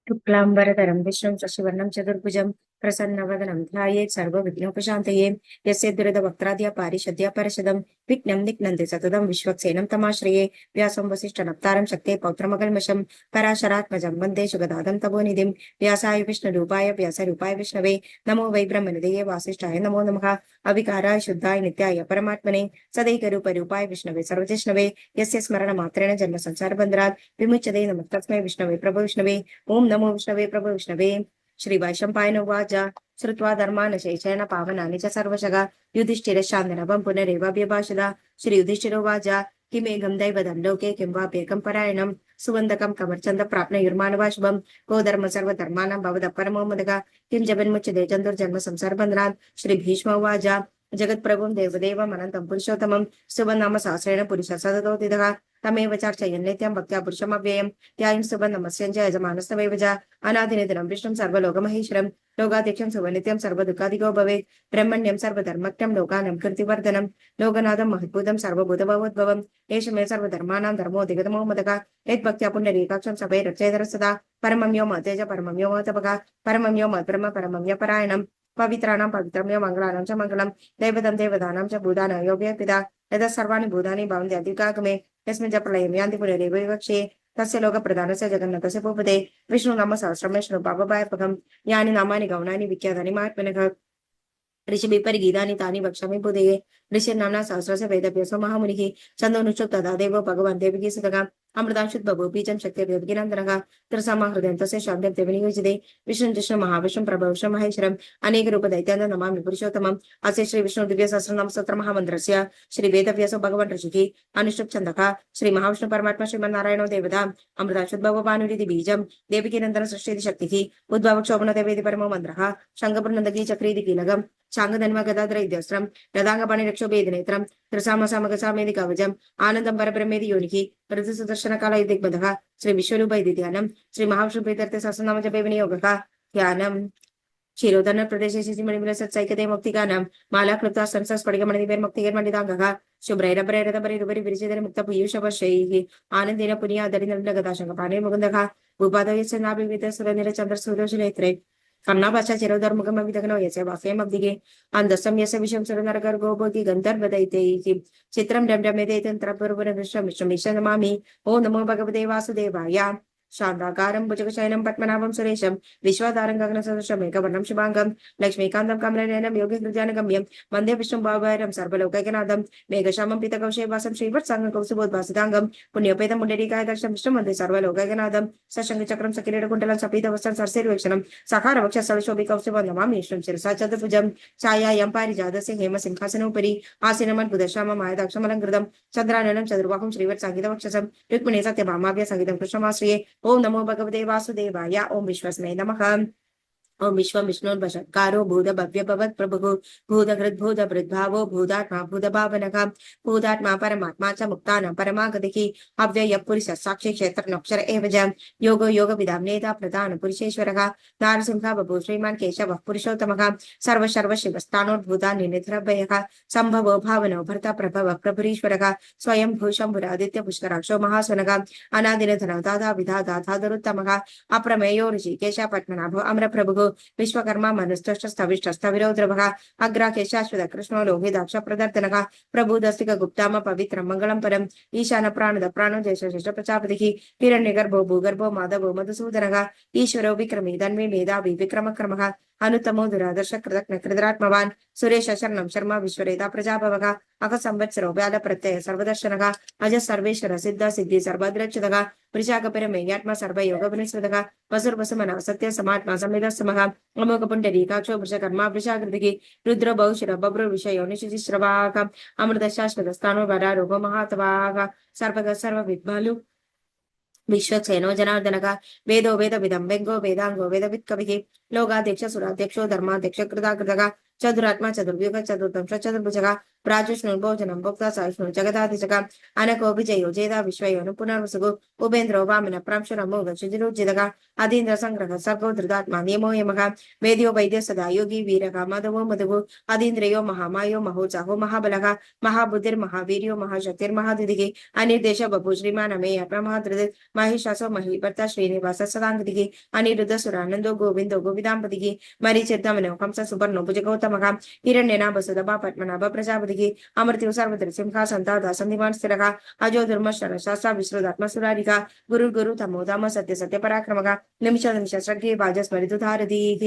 शुक्लांबरधरं विष्णुं शशिवर्णं चतुर्भुजं प्रसन्नवदनं ध्यायेत् सर्वविघ्नोपशान्तये यस्य दुरितवक्त्राद्य पारिषद्य परशदं विघ्नं निघ्नन्ति सततं विश्वक्सेनं तमाश्रये व्यासं वसिष्ठनप्तारं शक्ते पौत्रमकल्मषं पराशरात्मजं वन्दे सुगदादं तपोनिधिं व्यासाय विष्णुरूपाय व्यासरूपाय विष्णवे नमो वै ब्रह्मनिधये वासिष्ठाय नमो नमः अविकाराय शुद्धाय नित्याय परमात्मने सदैकरूपरूपाय विष्णवे सर्वजिष्णवे यस्य स्मरणमात्रेण जन्म संसारबन्धनात् विमुच्यते नमः तस्मै विष्णवे प्रभो विष्णवे ओम नमो विष्णवे प्रभो विष्णवे श्री वैशंपायन उवाच श्रुत्वा धर्मानशेषेण पावनानि च सर्वशः युधिष्ठिरशान्तनवं पुनरेवाभ्यभाषदा श्री युधिष्ठिरोवाच किमेकं दैवतं लोके किं वाप्येकं परायणं सुवन्दकं कमर्चन्द प्राप्नुयुर्मानवा शुभं को धर्म सर्वधर्माणां भवतः परमो मदः किं जगन्मुच्यते चतुर्जन्म संसारबन्धनात् श्री भीष्म उवाच जगत्प्रभुं देवदेवम् अनन्तं पुरुषोत्तमं सुवनाम सहस्रेण पुरुषः सततोदितः तमेव चार्चयन् नित्यं भक्त्या पुरुषमव्ययम् ध्यायं सुबन्धमस्यञ्च यजमानस्तमेव च अनादिनिधनं विष्णुं सर्वलोकमहेश्वरं लोकाध्यक्षं सुवनित्यं सर्वदुःखादिको भवेत् ब्रह्मण्यं सर्वधर्मज्ञं लोकानां कीर्तिवर्धनं लोकनाथं महद्भूतं सर्वभूतभवोद्भवम् एष मे सर्वधर्माणां धर्मोऽधिगतमो मदः यद्भक्त्या पुण्डरीकाक्षं सभे रक्षेतर सदा परमं यो महतेज परमं यो महतपः परमं यो मद्ब्रह्म परमं य परायणम् पवित्राणां पवित्रं यो मङ्गलानां च मङ्गलं दैवतं देवतानां च भूतानां यो पिता यतः सर्वाणि भूतानि भवन्ति अधिकागमे यस्मिन् च प्रलयं यान्ति पुनरेव विवक्षे तस्य लोकप्रधानस्य जगन्नाथस्य भूपते विष्णुनाम सहस्रं विष्णु पापभयपकं यानि नामानि गौणानि विख्यातानि महात्मनः ऋषिभिः परिगीतानि तानि वक्ष्यामि बुधये ऋषिर्नाम्ना सहस्रस्य वेदव्यासो महामुनिः छन्दोनुष्ठुप् तथा देवो भगवान् देवकी सुतः अमृतांशुत् बभूव बीजं शक्तिर्देवकीनन्दनः त्रसमा हृदयं तस्य शान्तिं देवि नियोजिते विष्णुं जिष्णुं महाविष्णुं प्रभविष्णुं महेश्वरम् अनेकरूपदैत्यान्तं नमामि पुरुषोत्तमम् अस्य श्री विष्णु दिव्य सहस्रनाम स्तोत्र महामन्त्रस्य श्री वेदव्यासो भगवान् ऋषिः अनुष्ठुप् छन्दः श्री महाविष्णु परमात्मा श्रीमन्नारायणो देवता अमृतांशुत् भव भानुरिति बीजं देवकीनन्दन सृष्टिति शक्तिः उद्भव क्षोभन देवेति परमो मन्त्रः शङ्खपुरनन्दगी चक्रीति कीलकम् चांगधन्व गदाधर इत्यस्त्रं रदांगपाणि रक्षोभेदनेत्रं त्रसामसामगसामेदि कवचम् आनन्दं परब्रह्मेदि योनिः ऋतुसुदर्शनकाल इति दिग्बधः श्री विश्वरूप इति ध्यानं श्री महाविष्णुप्रीत्यर्थे सहस्रनाम जपे विनियोगः ध्यानम् क्षीरोदन प्रदेशे शिशिमणिमिल सत्सैकते मुक्तिगानं माला क्लुप्ता संसस्फटिकमणिभिर्मुक्तिर्मणिदाङ्गः शुभ्रैरपरैरतपरिरुपरि विरिचितैर मुक्तपीयूषवर्षैः आनन्देन पुनीयादरिन्द्रगदाशङ्कपाणिर्मुकुन्दः भूपादयस्य नाभिवितसुरनिरचन्द्रसूर्योषनेत्रे कर्णाभाषा चिरोधर्मुखमविदग्नो यस्य वाक्यमब्दिगे अन्धसं यस्य विषं सुरनरगर्गो भोगी गन्धर्वदैत्यैः चित्रं डमडमेते तन्त्रपुरपुरविश्वं विश्वमीश नमामि ॐ नमो भगवते वासुदेवाय शान्ताकारं भुजगशयनं पद्मनाभं सुरेशं विश्वाधारं गगनसदृशं मेघवर्णं शुभाङ्गं लक्ष्मीकान्तं कमलनयनं योगीन्द्रजानगम्यं वन्दे विष्णुं भावभैरं सर्वलोकैकनाथं मेघश्यामं पीतकौशेवासं श्रीवत्साङ्गं कौसुभोद्भासिताङ्गं पुण्योपेतं पुण्डरीकायदक्षं विष्णुं वन्दे सर्वलोकैकनाथं सशङ्खचक्रं सकिरीटकुण्डलं सपीतवस्त्रं सरसिर्वेक्षणं सखारवक्षस्थलशोभिकौस्तुभं नमामि विष्णुं शिरसा चतुर्भुजं छायायां पारिजातस्य हेमसिंहासनोपरि आसीनमद्भुतश्याममायदाक्षमलङ्कृतं चन्द्राननं चतुर्बाहुं श्रीवत्साङ्गितवक्षसं रुक्मिणी सत्यभामाभ्य संगीतं कृष्णमाश्रये ओम नमो भगवते वासुदेवाय ओम विश्वस्मै नमः ओम विश्वं विष्णुर्वषट्कारो भूत भव्य भवत् प्रभुः भूतहृद्भूत भृद्भावो भूतात्मा भूतभावनः भूतात्मा परमात्मा च मुक्तानां परमागतिः अव्ययः पुरुषः साक्षी क्षेत्रनक्षर एव च योगो योगविदां नेता प्रधान पुरुषेश्वरः नारसिंहः बभूव श्रीमान् केशवः पुरुषोत्तमः सर्वशिवस्थानोद्भूतानि निधिरभयः सम्भवो भावनो भर्ता प्रभवः प्रभुरीश्वरः स्वयं भूषम्भुरादित्य पुष्कराक्षो महासुनः अनादिनिधनो दाता विधाता धातुरुत्तमः अप्रमेयो ऋषिकेश पद्मनाभो अमरप्रभुः विश्वकर्मा मनुष्ठस्थविष्ठस्थविरो द्रवः अग्राकेशाश्वत कृष्णो लोहिताक्ष प्रदर्तनः प्रभुदस्तिक गुप्ताम पवित्रं मङ्गलं परम् ईशान प्राणद प्राणो जयशेष प्रजापतिः हिरण्यगर्भो भूगर्भो माधवो मधुसूदनः ईश्वरो विक्रमी धन्वी मेधावी विक्रमक्रमः अनुत्तमो दुरादर्श कृतज्ञ कृतरात्मवान् सुरेश शरणं शर्मा विश्वरेता प्रजाभवः अख संवत्सरो व्याल प्रत्यय सर्वदर्शनः अज सर्वेश्वर सिद्ध सिद्धि सर्वद्रक्षतः वृषाकपिरमेयात्मा सर्वयोग विनिश्रुतः वसुर्वसुमनः सत्य समात्मा समिदस्समः अमोघ पुण्डरीकाक्षो वृषकर्मा वृषाकृतिः रुद्र बहुशिर बभ्र विषयो निशिश्रवाः अमृत शाश्वत स्थानो वरारोह महातवाः सर्वग सर्वविद्भालु विश्वक्सेनो जनार्दनः वेदो वेदविदं वेङ्गो वेदाङ्गो वेदवित्कविः लोकाध्यक्ष सुराध्यक्षो धर्माध्यक्ष कृताकृतः चतुरात्मा चतुर्व्यूह चतुर्दंश चतुर्भुजः प्राजुष्णुर्भोजनं भोक्ता सहिष्णु जगदाधिजगा अनको विजयो जेदा विश्वयो पुनर्वसुगु उपेन्द्रो वामन प्रांशुरमोघ शुजिरुजिदगा अधीन्द्र संग्रह सर्गो धृतात्मा नियमो यमः वेद्यो वैद्य सदा योगी वीरः माधवो मधुगु अधीन्द्रियो महामायो महोत्साहो महाबलः महाबुद्धिर्महावीर्यो महाशक्तिर्महादिदिः अनिर्देश बभु श्रीमान अमेय प्रमहाद्रदित् महिषासो महीभर्ता श्रीनिवास सदांगदिः अनिरुद्ध सुरानंदो गोविंदो गोविदांपतिः मरीचिर्दमनो कंस सुपर्णो भुजगौतमः हिरण्यनाभ सुदभा पद्मनाभ प्रजापतिः अमृत्यो सर्वत्र सिंहासन्तादा सन्धिमान् स्थिरः अजो धर्मशर शास्त्रा विश्रुतात्मा सुरारिका गुरु तमो धाम सत्य सत्य पराक्रमः निमिष निमिष श्रद्धे भाजस्मरितु धारतीः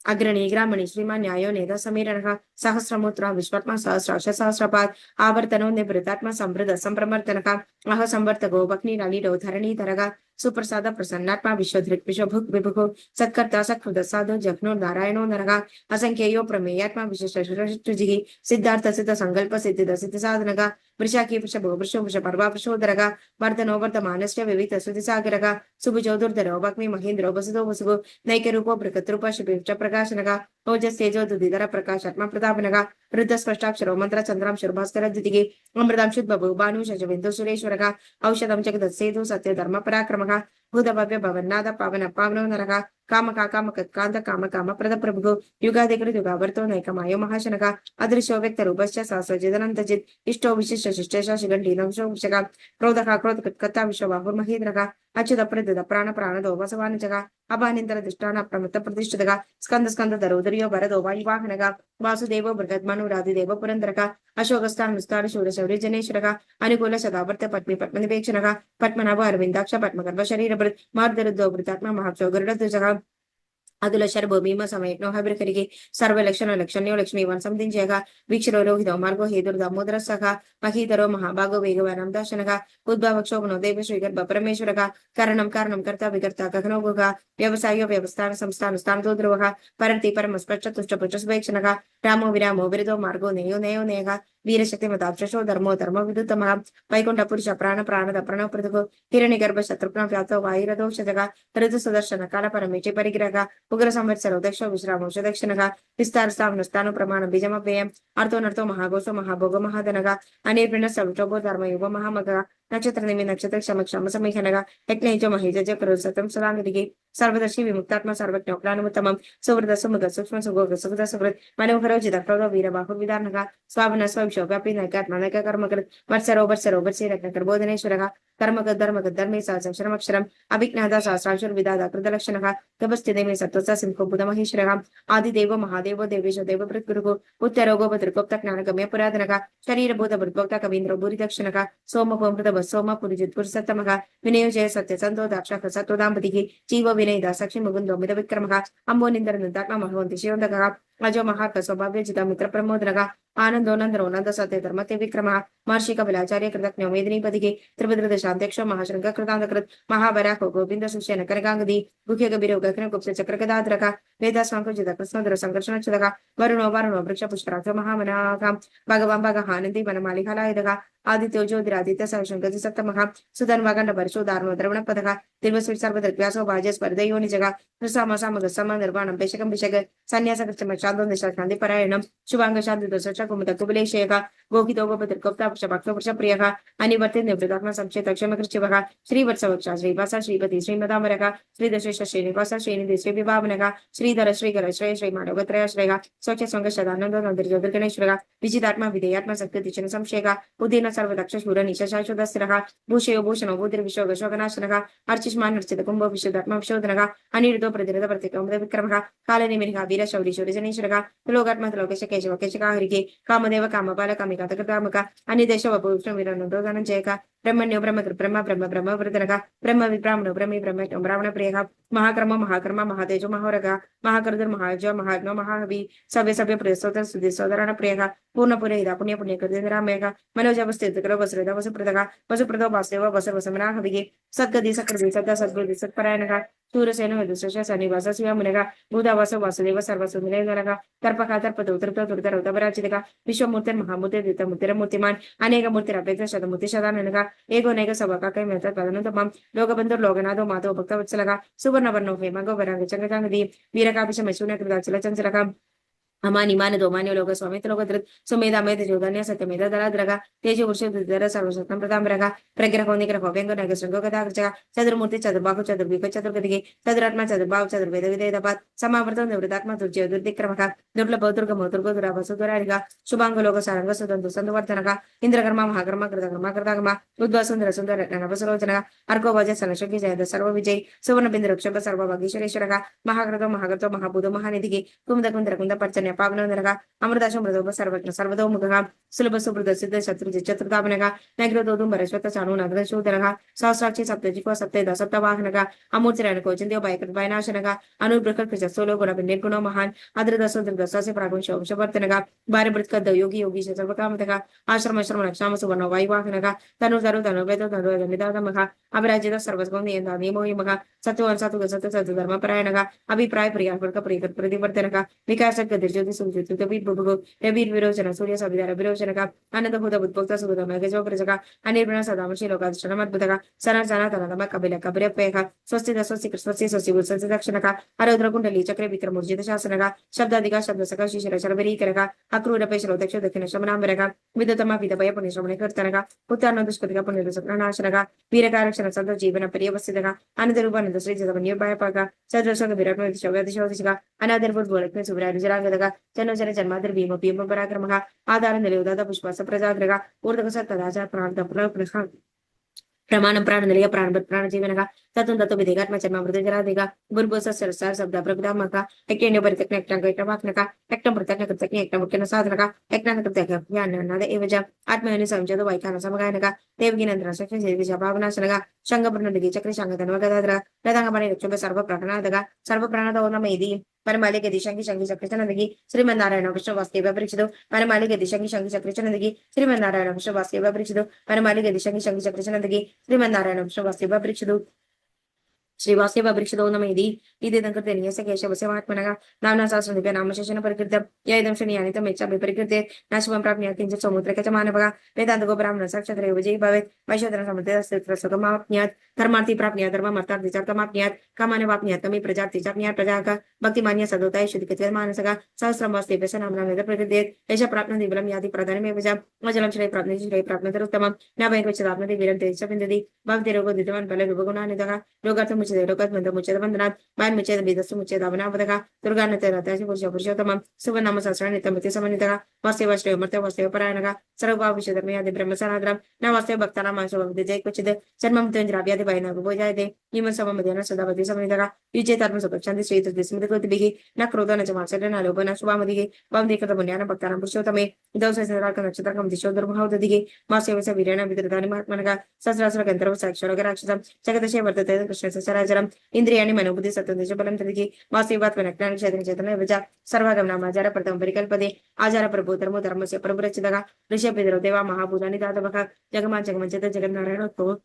अग्रणी ग्रामणी श्रीमान न्यायो नेद समीरणः सहस्रमूत्र विश्वत्मा सहस्राक्ष सहस्रपाद आवर्तनो निवृत्तात्मा संवृत संप्रमर्तनः अह संवर्तको भग्निरालीडो धरणीधरः सुप्रसाद प्रसन्नात्मा विश्वधृक् विश्वभुक् विभुः सत्कर्ता सत्कृत साधु जघ्नो नारायणो नरः असंख्ययो प्रमेयात्मा विशिष्टजिः सिद्धार्थ सिद्ध संकल्प सिद्धिद सिद्ध साधनः वृषाकी वृषभो वृषो वृषपर्वा वृषोदरः वर्धनो वर्धमानस्य विविध सुधिसागरः सुभुजो दुर्धरो भग्नि महेन्द्रो वसुदो वसुगो नैकरूपो बृहद्रूप शिबिच प्रकाशनः ओजस्तेजो दुधिधर प्रकाशात्मा प्रतापनः वृद्ध स्पष्टाक्षरो मंत्र चंद्रांशुर भास्कर द्वितिगे अमृतांशुद् बभु भानु शशबिन्दु सुरेश्वरः औषधं जगदसेतु सत्य धर्म पराक्रमः भूतभव्य भवन्नाद पावन पावनो नरः कामका कामकत्कान्त काम काम प्रद प्रभुः युगादिकृत युगावर्तो नैकमायो महाशनः अदृश्यो व्यक्त रूपश्च सहस्रजिदनन्तजित् इष्टो विशिष्ट शिष्टेश शिगण्डीनंशो वृषः क्रोधः क्रोधकत्कर्ता विश्वबाहुर्महेन्द्रः अच्युत प्रदद प्राण प्राणदो वसवानुजः अभानिन्दर दृष्टान प्रमत्त प्रतिष्ठितः स्कंद स्कंद दरोदर्यो भरदो वायुवाहनः वासुदेवो बृहद्मनुरादिदेव पुरन्दरः अशोकस्तान् शूरशौर्य जनेश्वरः अनुकूल सदावर्त पद्मी पद्मनिपेक्षणः पद्मनाभ अरविन्दाक्ष पद्मगर्भ शरीरभृत् मार्दरुद्धो वृतात्मा महाक्षो गरुडध्वजः अदुल शर्भो भीम समयज्ञो हबिरकरिगे सर्व लक्षण लक्षण्यो लक्ष्मीवान् संदिञ्जयः वीक्षरो रोहितो मार्गो हेतुर् दामोदरः सखा महीधरो महाभागो वेगवानां दाशनः उद्भवक्षोभनो देव श्रीगर्भ परमेश्वरः कारणं कारणं कर्ता विकर्ता गगनो गुहा व्यवसायो व्यवस्थान संस्थान स्थानतो ध्रुवः परन्ति परमस्पष्ट तुष्टपुष्ट सुभेक्षणः रामो विरामो विरदो मार्गो नेयो नेयो नेयः वीरशक्तिमताक्षो धर्मो धर्म विदुत्तमः वैकुण्ठ पुरुष प्राण प्राणद प्रणव पृथुः हिरण्यगर्भ शत्रुघ्न व्याप्तो वायुरदोषजः ऋतु सुदर्शन काल परमेचे परिग्रहः उग्र संवत्सरो दक्ष विश्रामोष दक्षिणः विस्तार स्थानु प्रमाण बीजमव्ययम् अर्थो नर्थो महाघोषो महाभोगो महाधनः अनिर्भिन्न सविटोभो धर्मयुगो महामगः नक्षत्र निमि नक्षत्र क्षम क्षम समीक्षणः यज्ञ महेज करो सतम सदांगदिगे सर्वदर्शी विमुक्तात्मा सर्वज्ञोक्लानुत्तमं सुवृत सुमुख सूक्ष्म सुगोग सुगत सुकृत मनोहरो जितक्रोधो वीरबाहुर्विदार्णः स्वावन स्वविशोव्यापी नैकात्मा नैक कर्मकृत् वर्षरो वर्षरो वर्षे रत्नकर्बोधनेश्वरः कर्मगद् धर्मगद् धर्मे सहस्रमक्षरम् अभिज्ञाता सहस्रांशुर्विदाता कृतलक्षणः गभस्तिदेमे सत्त्वस्य सिंहो बुधमहेश्वरः आदिदेवो महादेवो देवेशो देवभृद्गुरुः उत्तरोगो भद्रगुप्त ज्ञानगम्य पुरातनः शरीरभूत भृद्भोक्ता कवीन्द्रो भूरिदक्षिणः सोमभोमृत सोम पुरिजित्पुरुषोत्तमः विनयोजय सत्य सन्तो दाक्षः सत्त्वदाम्पतिः जीव विनयदा साक्षि मुकुन्दो मिद विक्रमः अम्बो निन्दर निन्दात्मा महवन्ति शिरोदकः अजो महार्क स्वभाव्य जिता मित्र प्रमोदनः आनंदो नंदनो नंद सत्य धर्मते विक्रमः महर्षि कपिलाचार्य कृतज्ञो मेदिनीपतिः त्रिभद्रद शान्तेक्षो महाशृंग कृतान्तकृत् महावराहो गोविन्द सुषेण कनकांगदी गुह्य गभीरो गगन गुप्त चक्र गदाधरः वेदास्वांको जित कृष्णधर संकर्षणच्छुदः वरुणो वरुणो वृक्ष पुष्कराक्ष महामनाः भगवान् भगः आनन्दी वनमालिकालायदः आदित्यो ज्योतिरादित्य सहशंकति सप्तमः सुधन्वागण्ड वर्षो दारुणो द्रवणपदः तिर्वस्वी सर्वदृग्व्यासो भाजस्पर्धयो निजः नृसामसामगसम निर्वाणं पेशकं विषग सन्यासकृत्यम शान्तो निशान्ति परायणं शुभांग शान्ति दोष कुमुद कुबलेशयः गोहितो गोपतिर्गोप्ता वृषभक्षो वृषप्रियः अनिवर्ति निवृतात्मा संक्षेत क्षमकृच्छिवः श्रीवत्सवक्षा श्रीवास श्रीपति श्रीमदामरः श्रीदशेष श्रीनिवास श्रीनिधि श्रीविभावनः श्रीधर श्रीकर श्रेय श्रीमानवत्रयाश्रयः स्वच्छ स्वङ्गशदानन्दो नन्दिर्ज्योतिर्गणेश्वरः विजितात्मा विधेयात्मा सत्कृतिचन संशयः उदीन सर्वदक्ष शूर निशाशाश्वतस्थिरः भूषयो भूषणो बुद्धिर्विशोगशोकनाशनः अर्चिष्मान् अर्चित कुम्भो विशुद्धात्मा विशोधनः अनिरुद्धो प्रतिरथ प्रतिकौमुद विक्रमः कालनिमिषः वीर शौरी शूरजनेश्वरः त्रिलोकात्मा त्रिलोकेश केशव केशकाहरिके कामदेव कामपाल कामिकातकृतामक अनिदेश वपुष्ण वीरनन्दो धनञ्जयः ब्रह्मण्यो ब्रह्मकृत् ब्रह्म ब्रह्म ब्रह्म वृतनः ब्रह्म विब्राह्मणो ब्रह्मी ब्रह्मज्ञो ब्राह्मण प्रियः महाक्रम महाकर्म महातेजो महारगः महाकर्दुर् महाजो महाग्नो महाहवि सभ्य सभ्य प्रियसोदर सुधि सोदरण प्रियः पूर्ण पुरहिता पुण्य पुण्य कृतिरामयः मनोजवस्थितकरो वसुरदा वसुप्रदः वसुप्रदो वासुदेव वसुर्वसमनाहविः सद्गति सकृति सद्दा सद्गुति सत्परायणः सूरसेन विदुषश सन्निवास शिवमुनः भूतावास वासुदेव सर्वसुनिलेधनः तर्पका तर्पतो तृप्तो तुर्तरौतपराचितः विश्वमूर्तिर्महामूर्तिर्वितमूर्तिर्मूर्तिमान् अनेक मूर्तिरपेक्ष शतमूर्ति शताननः एको नैक सवकाकैमेतत्पदनुतमं लोकबन्धुर्लोकनाथो माधो भक्तवत्सलः सुवर्णवर्णो हेमगो वराङ्ग चङ्गचाङ्गदी वीरकापिशमशूनकृताचलचञ्चलः अमानिमान दोमान्य लोक स्वामित लोकत्र सुमेधामेध जोधन्य सत्यमेध दराद्रग तेज पुरुषोत्तर सर्वसत्तम प्रताम्रग प्रग्रहो निग्रहो व्यंग नग श्रृंगो गदाग्रजग चतुर्मूर्ति चतुर्बाहु चतुर्विक चतुर्गतिगे चतुरात्मा चतुर्भाव चतुर्वेद विदेदपात समावर्त निवृत्तात्मा दुर्जय दुर्दिक्रमक दुर्लभ दुर्गम दुर्गो दुराभसु दुरारिग शुभांग लोक सारंग सुदंतु संवर्धनग इंद्रकर्म महाकर्म कृतकर्म कृतकर्म उद्भव सुंदर सुंदर नभसरोचनग अर्को वज सनशक्ति जयद सर्व विजय सुवर्ण बिंद रक्षक सर्व भागीश्वरेश्वरग महाकृतो महाकृतो महाभूतो महानिधिगे कुंद कुंदर कुंद पर्जन्य पावनोदरग अमृताशो मृदोप सर्वज्ञ सर्वतोमुखग सुलभ सुप्रद सिद्ध शत्रु चतुर्धामनग नग्रदोदुंबर श्वत चानु नग्र शूदरग सहस्राक्षी सप्तजिको सप्तेद सप्तवाहनग अमूर्तिरनको चिंत्यो भयकृत भयनाशनग अनुग्रह कृच सोलो गुण निर्गुणो महान अद्रदसो दृदसस्य प्रागुं शोभवर्तनग भार्यवृत्क योगी योगी सर्वकामतग आश्रम श्रम रक्षाम सुवर्ण वायुवाहनग तनु तरु तनु वेद तनु मिदादमग अभिराजित सर्वस्वं नियंता नियमो यमग सत्वं सत्व सत्य सत्य धर्म परायणग अभिप्राय प्रिया प्रिय प्रतिवर्तनग विकास गतिर्ज्योति सुज्योति विभुभुगु रवीर विरोचन सूर्य सविदार विरोचनग आनंद भूत बुद्भुक्त सुगत मेघजो प्रजग अनिर्वण सदाम श्रीलोकादर्शनम अद्भुतग सना सना तनदम कपिल कपिरपेख स्वस्ति स्वस्ति स्वस्ति स्वस्ति स्वस्ति दक्षिणग अरुद्र कुंडली चक्र विक्रम ऊर्जित शासनग शब्दाधिक शब्द सका शिशिर शरबरीकरग अक्रूर पेशलो दक्ष दक्षिण शमनांबरग विदतम विदभय पुण्यश्रमणे कीर्तनग उत्तान दुष्कृतिग पुण्य सत्रनाशनग वीरकारक्षण सद जीवन पर्यवसितग अनंतरूपानंद श्री जगव निर्भयपग सदृशग विरत्न दिशोदिशग अनादरभूत बोलक्ष्मी सुब्राजुरांगदग जन्मजन जन्मादर भीम भीम पराक्रमः आधार निलयोदात पुष्पास प्रजाग्रग ऊर्धक सत्तदाचार प्राण प्रमाणं प्राणनिलय प्राणभट प्राणजीवनः तत्तं तत्तो विदेगात्मा चर्म मृदजरादिगा बुर्बुस सरसार शब्द प्रभुदामका एक्टेन्य परितक्न एक्टंग एक्टवाक्नका एक्टं प्रत्यक्न कृतक्न एक्टं मुख्यन साधनका एक्टं कृतक्न ज्ञाननाद एवज आत्मयोनि संजद वैखान समगायनका देवगिनंद्र सख्य सेविज भावनाशनगा शंगप्रणदिगे चक्र शंगधन्व गदाद्र रदांगमणि रक्षुभ सर्व प्राणनादगा सर्व प्राणदोनमैदि परमालिके दिशंगी शंगी चक्रचनदगी श्रीमन्नारायण विष्णु वास्तव परीक्षितो परमालिके दिशंगी शंगी चक्रचनदगी श्रीमन्नारायण विष्णु वास्तव परीक्षितो परमालिके दिशंगी शंगी चक्रचनदगी श्रीमन्नारायण विष्णु वास्तव परीक्षितो श्रीवासेव वृक्षदो नमेदि इदेदं कृतेनियस्य केशवस्य महात्मनः नाम्ना सहस्रनिभ्य नामशेषेण परिकृतं य इदं शनियानितं यच्चापि परिकृते नाशुभं प्राप्नुयात् किञ्चित् समुद्रके च मानवः वेदान्तको ब्राह्मणः साक्षात् विजयी भवेत् वैश्वोत्तरं समुद्रस्य सुखमाप्नुयात् धर्मार्थी प्राप्नुयात् धर्ममर्थार्थीचार्थमाप्नुयात् कामान् वाप्नुयात् कमि प्रजार्थी चाप्नुयात् प्रजाः भक्तिमान्य सदोताय शुद्धिकत्वे मानसः सहस्रं वास्ते व्यस्य नाम्नां वेद प्रकृतेत् एष प्राप्नोति बलं याति प्रधानमेव च अजलं श्रेय प्राप्नोति श्रेय प्राप्नोतिरुत्तमं न भयङ्कृच्छदाप्नोति वीरं तेज च विन्दति भवति रोगो दितवान् बल विभगुणानितः रोगार्थं मुच्यते रोगात् मन्दं मुच्यते बन्धनात् भयं मुच्यते भीतस्तु मुच्यते अवनावदः दुर्गान्नते रथासि पुरुषः पुरुषोत्तमं सुवर्णाम सहस्राणि नित्यमति समन्वितः वास्ते श्रेयो मर्त्य वास्ते परायणः सर्वभावविषधर्मे आदि ब्रह्मसनाद्रं न वास्ते भक्तानां मांसो भवति जय क्वचित् जन्मं त्वञ्जराभ्यादि भयन विभोजायते इमं सममध्येन सदावति समन्वितः युज्येतात्म सुपक्षान्ति श्रीतुति स्मृतिकृतिभिः न क्रोधो न च मात्सर्यं न लोभो न शुभामधिः भवन्ति कृतपुण्यानां भक्तानां पुरुषोत्तमे दौसहस्रार्क नक्षत्रकं दिशो दुर्महौदधिः मास्यवस्य वीरेण विदृतानि महात्मनः सहस्रासुर गन्धर्व साक्षरगराक्षसं जगदशे वर्तते कृष्णस्य सराचरम् इन्द्रियाणि मनोबुद्धि सत्त्वं बलं तदिः वास्यवात्मनज्ञानं क्षेत्रं चेतनं विज सर्वगमनामाचार प्रथमं परिकल्पते आचार प्रभूधर्मो धर्मस्य प्रभुरचितः ऋषभ्यधरो देवा महाभूतानि दातवः जगमा जगमञ्चत जगन्नारायणोत्तमः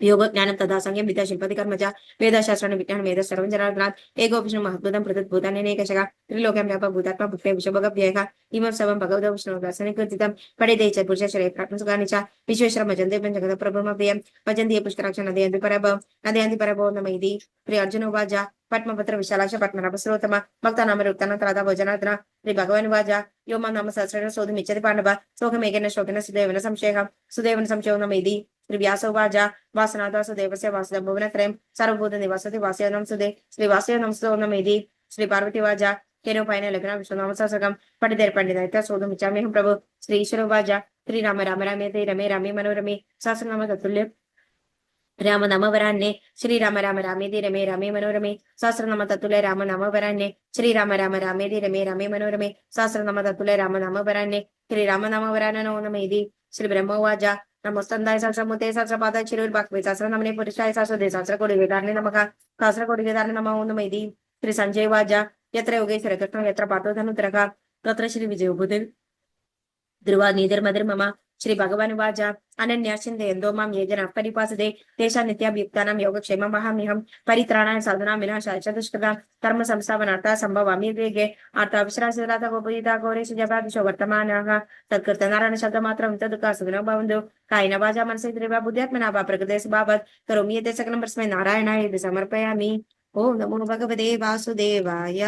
योग ज्ञानं तथा संयम विद्या शिल्पति कर्म च वेदशास्त्राणि विज्ञानं वेद सर्वं जनार्दनात् एको विष्णु महद्भुतं पृथक् भूतान्यनेकशः त्रिलोक्यां व्यापक भूतात्मा भुक्ते विश्वभगव्ययः इमं सर्वं भगवतो विष्णोः दर्शने कृतितं पठिते च पुरुषश्रेय प्राप्नुसुखानि च विश्वेश्वरं भजन्ते जगत् प्रभुमव्ययं भजन्ति ये पुष्कराक्ष नदयन्ति परभवं नमैति श्री अर्जुन उवाच पद्मपत्र विशालाक्ष पद्मनाभस्रोत्तम भक्तानामरुक्तानां त्राता भोजनार्दन श्री भगवान् उवाच यो मां नाम सहस्रेण सोढुमिच्छति पाण्डव सोऽहमेकेन श्लोकेन सुदेवेन संशयो नमैति श्री व्यास उवाच वासनादा सुदेवस्य वासुदेव भुवनत्रयं सर्वभूत निवासति वासयानं सुदे श्री वासयानं नमैति श्री पार्वती उवाच केनोपायेन लग्नं विश्वनाम सहस्रकं पठिते पंडितः सोढुमिच्छाम्यहं प्रभु श्री ईश्वर उवाच श्री राम राम रामेति रमे रामे मनोरमे सहस्रनाम तत्तुल्य राम नाम वरान्ये श्री राम राम रामेति रमे रामे मनोरमे सहस्रनाम तत्तुल्य राम नाम वरान्ये श्री राम राम रामेति रमे रामे मनोरमे सहस्रनाम तत्तुल्य राम नाम वरान्ये श्री राम नाम वराननो नमैति श्री ब्रह्म उवाच नमोस्तंदाय सहस्रमुते सहस्रपादाय शिरोर्बाक्वे सहस्रनामने पुरुषाय सहस्रदे सहस्रकोटि वेदार्णे नमः सहस्रकोटि वेदार्णे नमः नमैति श्री संजय उवाच यत्र योगेश्वर कृष्णो यत्र पार्थो धनुर्धरः तत्र श्री विजयो भूदेव ध्रुवा नीतिर्मधिर्मम श्री भगवान् उवाच अनन्या चिन्तयन्तो मां ये जनाः परिपासते तेषां नित्याभियुक्तानां योगक्षेमं वहाम्यहं परित्राणाय साधूनां विनाशाय च दुष्कृतां कर्म संस्थापनार्थाः सम्भवामि वेगे अर्थाविश्रासिता गोपयिता घोरेषु जपादिषु वर्तमानाः तत्कृतनारायण शब्दमात्रं तदुःखा सुखिनो भवन्तु कायेन वाचा मनसेन्द्रियर्वा बुद्ध्यात्मना वा प्रकृते स्वभावात् करोमि यत् सकलं परस्मै नारायणाय समर्पयामि ओम नमो भगवते वासुदेवाय।